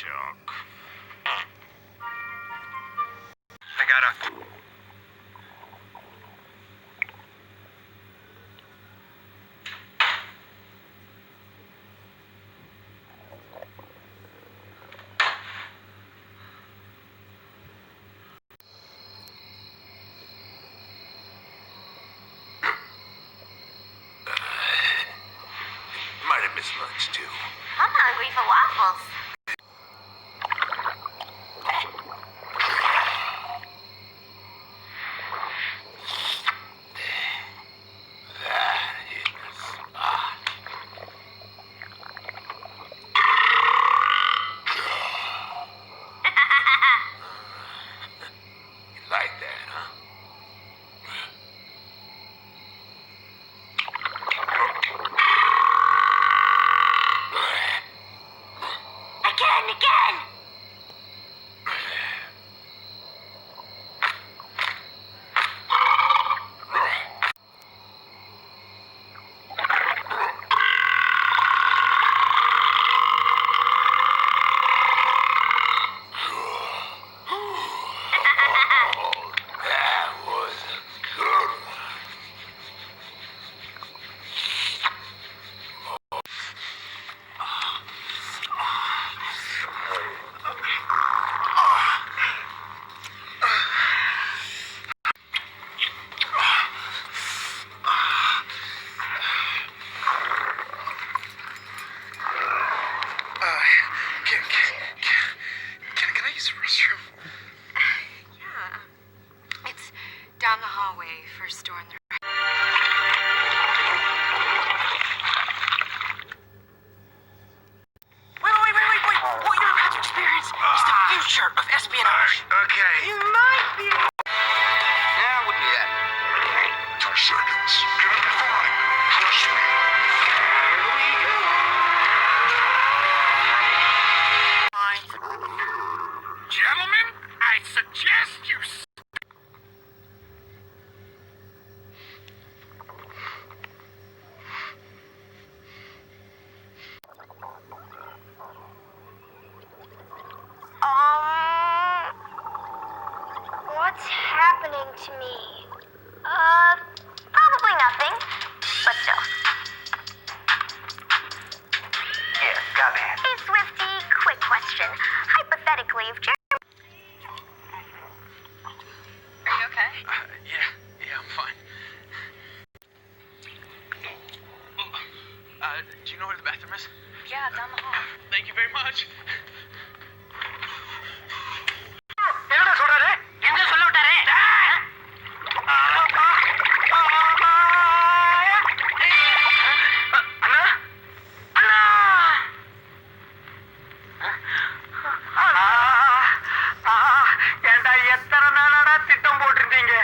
Chuck. I gotta... Might have missed lunch, too. I'm hungry for waffles. Like that, huh? Again! That was a good one. Can I use the restroom? Yeah. It's down the hallway, first door on the right. Wait. What you're about to experience is the future of espionage. Okay. You might be... Yeah, I wouldn't do that. 10 seconds. Gonna be fine. Trust me. Gentlemen, I suggest you... What's happening to me? Probably nothing, but still. Yeah, got me. Hey, Swifty, quick question. Hypothetically, if Jeremy... Are you okay? Yeah, I'm fine. Do you know where the bathroom is? Yeah, down the hall. Thank you very much. என்னடா சொல்றாரு? எங்க சொல்ல விட்டாரு? ஏண்டா எத்தனை நாளடா திட்டம் போட்டிருந்தீங்க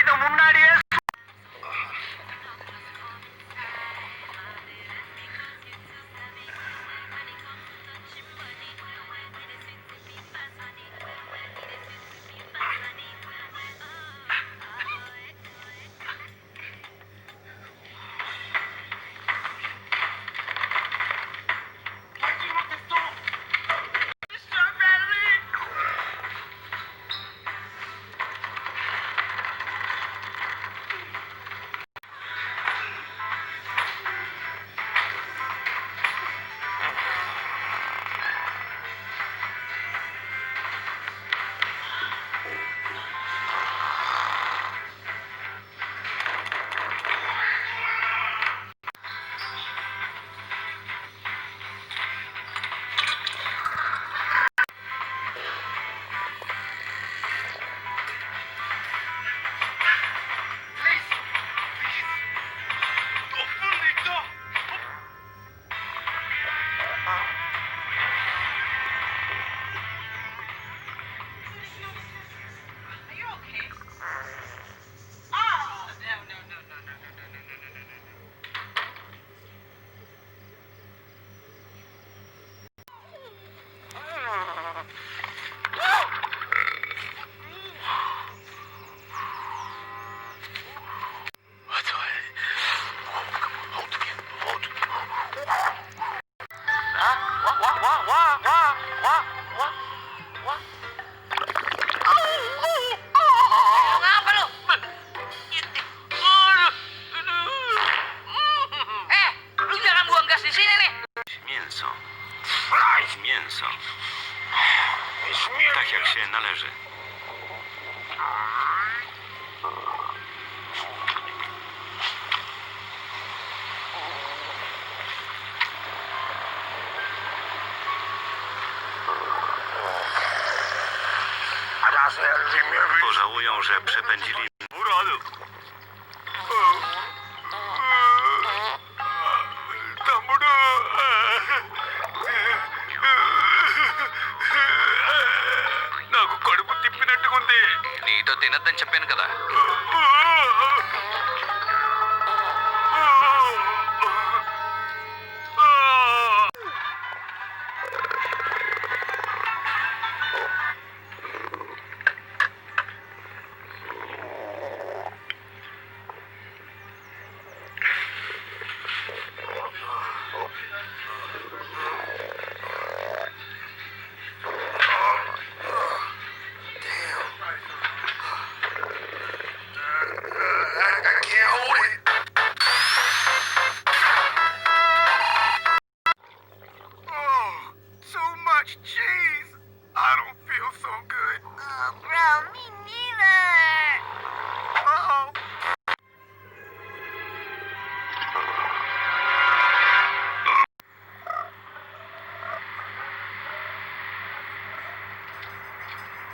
இத முன்னாடியே że przepędzili... Murado!